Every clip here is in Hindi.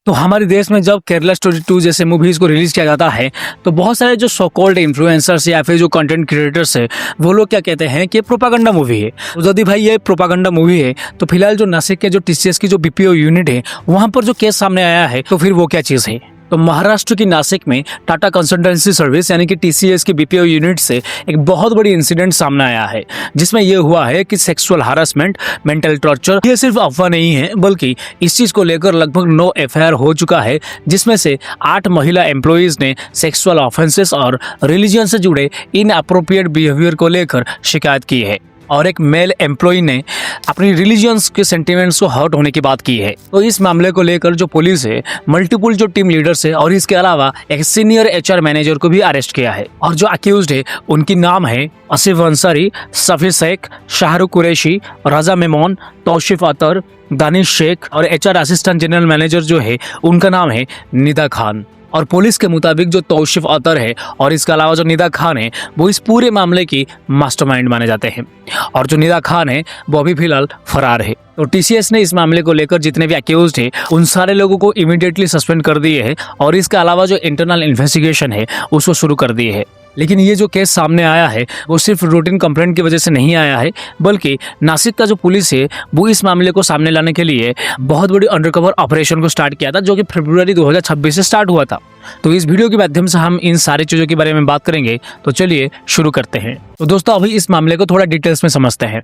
तो हमारे देश में जब केरला स्टोरी 2 जैसे मूवीज को रिलीज किया जाता है तो बहुत सारे जो सो कॉल्ड इन्फ्लुएंसर्स या फिर जो कंटेंट क्रिएटर्स है वो लोग क्या कहते हैं कि प्रोपागंडा मूवी है। तो यदि भाई ये प्रोपागंडा मूवी है तो फिलहाल जो नासिक के जो टीसीएस की जो बीपीओ यूनिट है वहां पर जो केस सामने आया है तो फिर वो क्या चीज है। तो महाराष्ट्र की नासिक में टाटा कंसल्टेंसी सर्विस यानी कि टीसीएस की बीपीओ यूनिट से एक बहुत बड़ी इंसिडेंट सामने आया है जिसमें यह हुआ है कि सेक्सुअल हरासमेंट, मेंटल टॉर्चर ये सिर्फ अफवाह नहीं है बल्कि इस चीज को लेकर लगभग 9 एफआईआर हो चुका है, जिसमें से 8 महिला एम्प्लॉइज ने सेक्सुअल ऑफेंसेस और रिलीजन से जुड़े इनअप्रोप्रिएट बिहेवियर को लेकर शिकायत की है और एक मेल एम्प्लॉय ने अपनी रिलीजियंस के सेंटिमेंट्स को हर्ट होने की बात की है। तो इस मामले को लेकर जो पुलिस है मल्टीपल जो टीम लीडर्स है और इसके अलावा एक सीनियर एचआर मैनेजर को भी अरेस्ट किया है और जो अक्यूज्ड है उनकी नाम है आसिफ अंसारी, सफी शेख, शाहरुख कुरैशी, राजा मेमोन, तौशिफ अतर, दानिश शेख और एचआर असिस्टेंट जनरल मैनेजर जो है उनका नाम है निदा खान। और पुलिस के मुताबिक जो तौशिफ अतर है और इसके अलावा जो निदा खान है वो इस पूरे मामले की मास्टरमाइंड माने जाते हैं और जो निदा खान है वो अभी फिलहाल फरार है। तो टीसीएस ने इस मामले को लेकर जितने भी अक्यूज्ड है उन सारे लोगों को इमीडिएटली सस्पेंड कर दिए है और इसके अलावा जो इंटरनल इन्वेस्टिगेशन है उसको शुरू कर दिए है। लेकिन ये जो केस सामने आया है वो सिर्फ रूटीन कंप्लेंट की वजह से नहीं आया है बल्कि नासिक का जो पुलिस है वो इस मामले को सामने लाने के लिए बहुत बड़ी अंडरकवर ऑपरेशन को स्टार्ट किया था जो कि फरवरी 2026 से स्टार्ट हुआ था। तो इस वीडियो के माध्यम से हम इन सारी चीजों के बारे में बात करेंगे। तो चलिए शुरू करते हैं। तो दोस्तों अभी इस मामले को थोड़ा डिटेल्स में समझते हैं।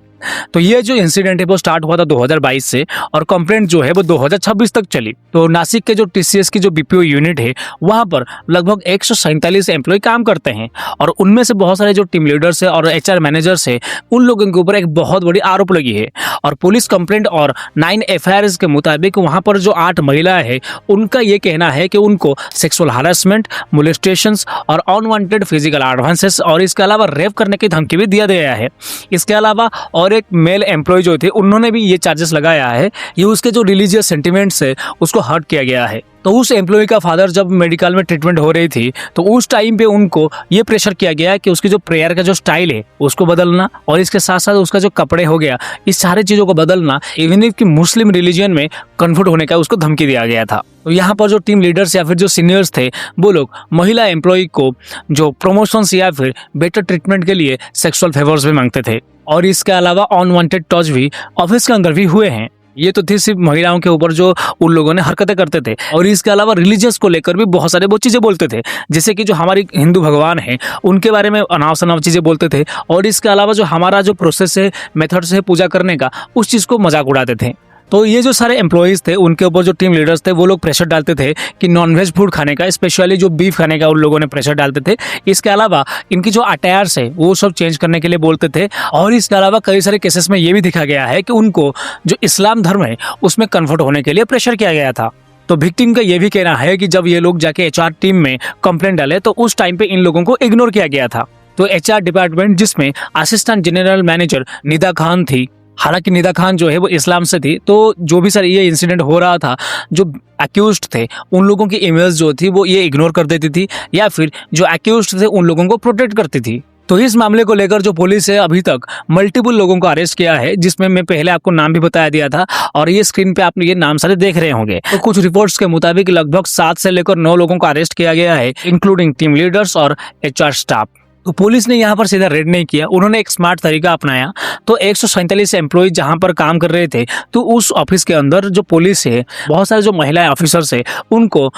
तो ये जो इंसिडेंट है वो स्टार्ट हुआ था 2022 से और कंप्लेंट जो है वो 2026 तक चली। तो नासिक के जो टीसीएस की जो बीपीओ यूनिट है वहां पर लगभग 147 एम्प्लॉय काम करते हैं और उनमें से बहुत सारे जो टीम लीडर्स है और एचआर मैनेजर्स है उन लोगों के ऊपर एक बहुत बड़ी आरोप लगी है। और पुलिस कंप्लेंट और 9 एफआईआर के मुताबिक वहां पर जो 8 महिलाएं हैं उनका ये कहना है कि उनको सेक्सुअल हरासमेंट, मोलेस्टेशंस और अनवांटेड फिजिकल एडवांसेस और इसके अलावा रेप करने की धमकी भी दिया गया है। इसके अलावा और एक मेल एम्प्लॉय जो थे उन्होंने भी ये चार्जेस लगाया है, ये उसके जो रिलीजियस सेंटिमेंट्स है उसको हर्ट किया गया है। तो उस एम्प्लॉय का फादर जब मेडिकल में ट्रीटमेंट हो रही थी तो उस टाइम पे उनको ये प्रेशर किया गया कि उसकी जो प्रेयर का जो स्टाइल है उसको बदलना और इसके साथ साथ उसका जो कपड़े हो गया इस सारी चीज़ों को बदलना, इवन कि मुस्लिम रिलीजन में कन्वर्ट होने का उसको धमकी दिया गया था। तो यहाँ पर जो टीम लीडर्स या फिर जो सीनियर्स थे वो लोग महिला एम्प्लॉय को जो प्रमोशंस या फिर बेटर ट्रीटमेंट के लिए सेक्सुअल फेवर्स भी मांगते थे और इसके अलावा अनवांटेड टच भी ऑफिस के अंदर भी हुए हैं। ये तो थी सिर्फ महिलाओं के ऊपर जो उन लोगों ने हरकतें करते थे और इसके अलावा रिलीजियस को लेकर भी बहुत सारे वो चीज़ें बोलते थे, जैसे कि जो हमारी हिंदू भगवान है उनके बारे में अनाव शनाव चीज़ें बोलते थे और इसके अलावा जो हमारा जो प्रोसेस है, मेथड्स है पूजा करने का उस चीज़ को मजाक उड़ाते थे। तो ये जो सारे एम्प्लॉइज थे उनके ऊपर जो टीम लीडर्स थे वो लोग प्रेशर डालते थे कि नॉनवेज फूड खाने का, स्पेशली जो बीफ खाने का उन लोगों ने प्रेशर डालते थे। इसके अलावा इनकी जो अटायर्स है वो सब चेंज करने के लिए बोलते थे और इसके अलावा कई सारे केसेस में ये भी दिखा गया है कि उनको जो इस्लाम धर्म है उसमें कन्वर्ट होने के लिए प्रेशर किया गया था। तो विक्टिम का ये भी कहना है कि जब ये लोग जाके एचआर टीम में कंप्लेंट डाले तो उस टाइम पे इन लोगों को इग्नोर किया गया था। तो एचआर डिपार्टमेंट जिसमें assistant general manager Nida Khan थी, हालांकि निदा खान जो है वो इस्लाम से थी, तो जो भी सर ये इंसिडेंट हो रहा था जो अक्यूज्ड थे उन लोगों की इमेज जो थी वो ये इग्नोर कर देती थी या फिर जो अक्यूज्ड थे उन लोगों को प्रोटेक्ट करती थी। तो इस मामले को लेकर जो पुलिस है अभी तक मल्टीपल लोगों को अरेस्ट किया है, जिसमें मैं पहले आपको नाम भी बता दिया था और ये स्क्रीन पे आप ये नाम सारे देख रहे होंगे। तो कुछ रिपोर्ट्स के मुताबिक लगभग 7 से लेकर 9 लोगों को अरेस्ट किया गया है, इंक्लूडिंग टीम लीडर्स और एचआर स्टाफ। तो पुलिस ने यहाँ पर सीधा रेड नहीं किया, उन्होंने एक स्मार्ट तरीका अपनाया। तो 147 एम्प्लॉय जहाँ पर काम कर रहे थे तो उस ऑफिस के अंदर जो पुलिस है, बहुत सारे जो महिला ऑफिसर्स है उनको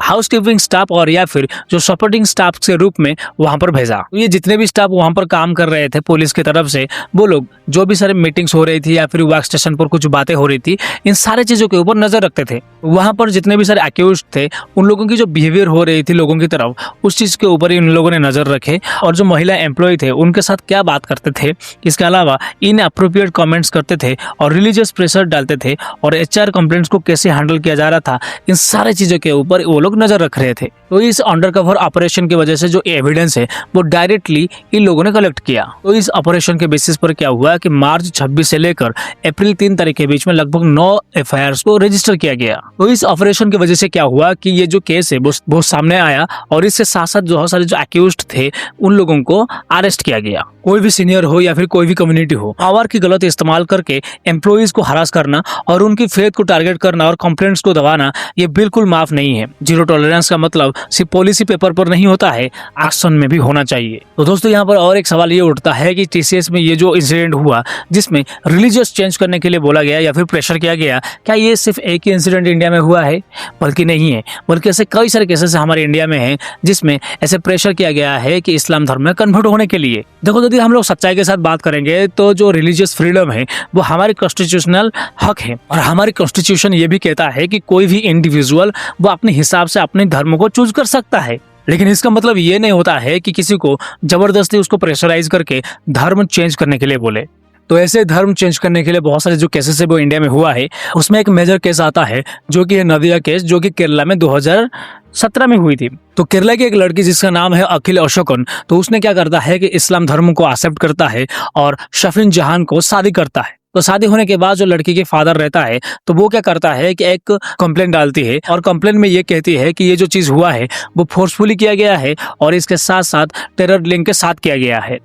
हाउसकीपिंग स्टाफ और या फिर जो सपोर्टिंग स्टाफ के रूप में वहां पर भेजा। तो ये जितने भी स्टाफ वहां पर काम कर रहे थे पुलिस की तरफ से वो लोग जो भी सारे मीटिंग्स हो रही थी या फिर वर्क स्टेशन पर कुछ बातें हो रही थी इन सारे चीजों के ऊपर नजर रखते थे। वहां पर जितने भी सारे अक्यूज्ड थे उन लोगों की जो बिहेवियर हो रही थी लोगों की तरफ उस चीज के ऊपर इन लोगों ने नजर रखे और जो महिला एम्प्लॉय थे उनके साथ क्या बात करते थे, इसके अलावा इनअप्रोप्रिएट कमेंट्स करते थे और रिलीजियस प्रेशर डालते थे और एचआर कंप्लेंट्स को कैसे हैंडल किया जा रहा था, इन सारे चीजों के ऊपर वो लोग नजर रख रहे थे। तो इस अंडरकवर ऑपरेशन की वजह से जो एविडेंस है वो डायरेक्टली इन लोगों ने कलेक्ट किया। तो इस ऑपरेशन के बेसिस पर क्या हुआ कि मार्च 26 से लेकर अप्रैल 3 तारीख के बीच में लगभग 9 एफआईआर को रजिस्टर किया गया। तो इस ऑपरेशन की वजह से क्या हुआ कि ये जो केस है वो सामने आया और इसके साथ साथ बहुत सारे जो एक्यूज्ड थे उन लोगों को अरेस्ट किया गया। कोई भी सीनियर हो या फिर कोई भी कम्युनिटी हो, पावर की गलत इस्तेमाल करके एम्प्लॉइज को हरास करना और उनकी फेथ को टारगेट करना और कंप्लेंट्स को दबाना ये बिल्कुल माफ नहीं है। जीरो टॉलरेंस का मतलब सिर्फ पॉलिसी पेपर पर नहीं होता है, एक्शन में भी होना चाहिए। तो दोस्तों यहाँ पर और एक सवाल ये उठता है कि टीसीएस में ये जो इंसिडेंट हुआ जिसमें रिलीजियस चेंज करने के लिए बोला गया या फिर प्रेशर किया गया, क्या ये सिर्फ एक ही इंसिडेंट इंडिया में हुआ है? बल्कि नहीं है, बल्कि ऐसे कई सारे केसेस हमारे इंडिया में हैं जिसमें ऐसे प्रेशर किया गया है कि इस्लाम धर्म में कन्वर्ट होने के लिए। देखो यदि हम लोग सच्चाई के साथ बात करेंगे तो जो रिलीजियस फ्रीडम है वो हमारी कॉन्स्टिट्यूशनल हक है और हमारी कॉन्स्टिट्यूशन ये भी कहता है कि कोई भी इंडिविजुअल वो अपने हिसाब से अपने धर्म को चूज कर सकता है। लेकिन इसका मतलब ये नहीं होता है कि किसी को जबरदस्ती उसको प्रेशराइज करके धर्म चेंज करने के लिए बोले। तो ऐसे धर्म चेंज करने के लिए बहुत सारे जो केसेस है वो इंडिया में हुआ है। उसमें एक मेजर केस आता है जो कि है नदिया केस, जो कि केरला में 2017 में हुई थी। तो केरला की एक लड़की जिसका नाम है अखिल अशोकन, तो उसने क्या करता है कि इस्लाम धर्म को एक्सेप्ट करता है और शफीन जहान को शादी करता है। तो शादी होने के बाद जो लड़की के फादर रहता है तो वो क्या करता है कि एक कंप्लेंट डालती है और कंप्लेंट में ये कहती है कि ये जो चीज हुआ है वो फोर्सफुली किया गया है और इसके साथ साथ टेरर लिंक के साथ किया गया है।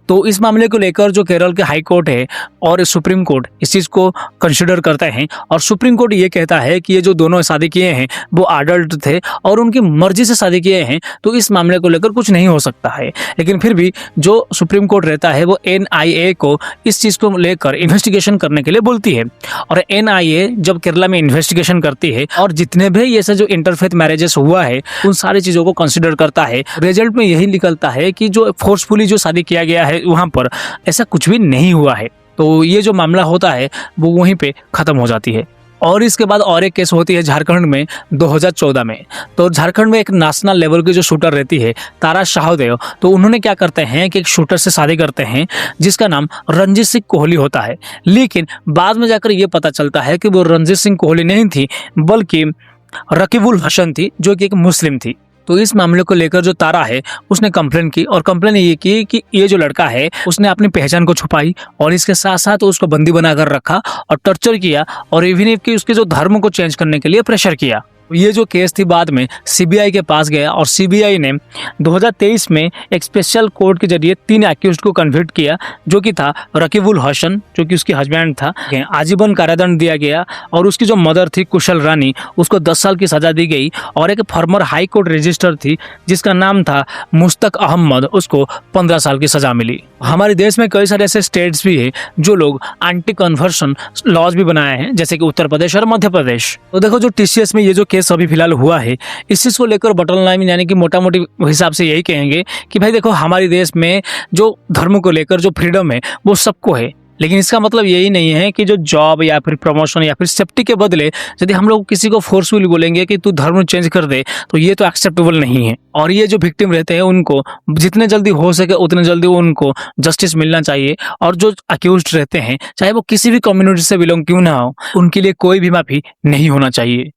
तो इस मामले को लेकर जो केरल के हाई कोर्ट है और सुप्रीम कोर्ट इस चीज को कंसिडर करते हैं और सुप्रीम कोर्ट ये कहता है कि ये जो दोनों शादी किए हैं वो अडल्ट थे और उनकी मर्जी से शादी किए हैं, तो इस मामले को लेकर कुछ नहीं हो सकता है। लेकिन फिर भी जो सुप्रीम कोर्ट रहता है वो एनआईए को इस चीज को लेकर इन्वेस्टिगेशन करने के लिए बोलती है और एनआईए जब केरला में इन्वेस्टिगेशन करती है और जितने भी ऐसे जो इंटरफेथ मैरिजेस हुआ है उन सारी चीजों को कंसिडर करता है, रिजल्ट में यही निकलता है कि जो फोर्सफुली जो शादी किया गया है वहां पर ऐसा कुछ भी नहीं हुआ है। तो ये जो मामला होता है वो वहीं पे खत्म हो जाती है। और इसके बाद और एक केस होती है झारखंड में 2014 में। तो झारखंड में एक नेशनल लेवल की जो शूटर रहती है तारा शाहदेव, तो उन्होंने क्या करते हैं कि एक शूटर से शादी करते हैं जिसका नाम रंजीत सिंह कोहली होता है। लेकिन बाद में जाकर ये पता चलता है कि वो रंजीत सिंह कोहली नहीं थी बल्कि रकीबुल हसन थी जो कि एक मुस्लिम थी। तो इस मामले को लेकर जो तारा है उसने कंप्लेन की और कंप्लेन ये की कि ये जो लड़का है उसने अपनी पहचान को छुपाई और इसके साथ साथ उसको बंदी बनाकर रखा और टॉर्चर किया और इवन कि उसके जो धर्म को चेंज करने के लिए प्रेशर किया। ये जो केस थी बाद में सीबीआई के पास गया और सीबीआई ने 2023 में एक स्पेशल कोर्ट के जरिए 3 एक्यूज्ड को कन्विक्ट किया, जो कि था रकीबुल हसन जो कि उसकी हस्बैंड था, आजीवन कारादंड दिया गया और उसकी जो मदर थी कुशल रानी उसको 10 साल की सजा दी गई और एक फॉर्मर हाई कोर्ट रजिस्टर थी जिसका नाम था मुश्तक अहमद, उसको 15 साल की सजा मिली। हमारे देश में कई सारे ऐसे स्टेट्स भी है जो लोग एंटी कन्वर्शन लॉज भी बनाए हैं, जैसे कि उत्तर प्रदेश और मध्य प्रदेश। तो देखो जो टीसीएस में ये जो केस अभी फिलहाल हुआ है इस चीज को लेकर बटन लाइन यानी कि मोटा मोटी हिसाब से यही कहेंगे कि भाई देखो हमारे देश में जो धर्म को लेकर जो फ्रीडम है वो सबको है, लेकिन इसका मतलब यही नहीं है कि जो जॉब या फिर प्रमोशन या फिर सेफ्टी के बदले यदि हम लोग किसी को फोर्सफुली बोलेंगे कि तू धर्म चेंज कर दे तो ये तो एक्सेप्टेबल नहीं है। और ये जो विक्टिम रहते हैं उनको जितने जल्दी हो सके उतने जल्दी उनको जस्टिस मिलना चाहिए और जो अक्यूज्ड रहते हैं चाहे वो किसी भी कम्युनिटी से बिलोंग क्यों ना हो उनके लिए कोई भी माफी नहीं होना चाहिए।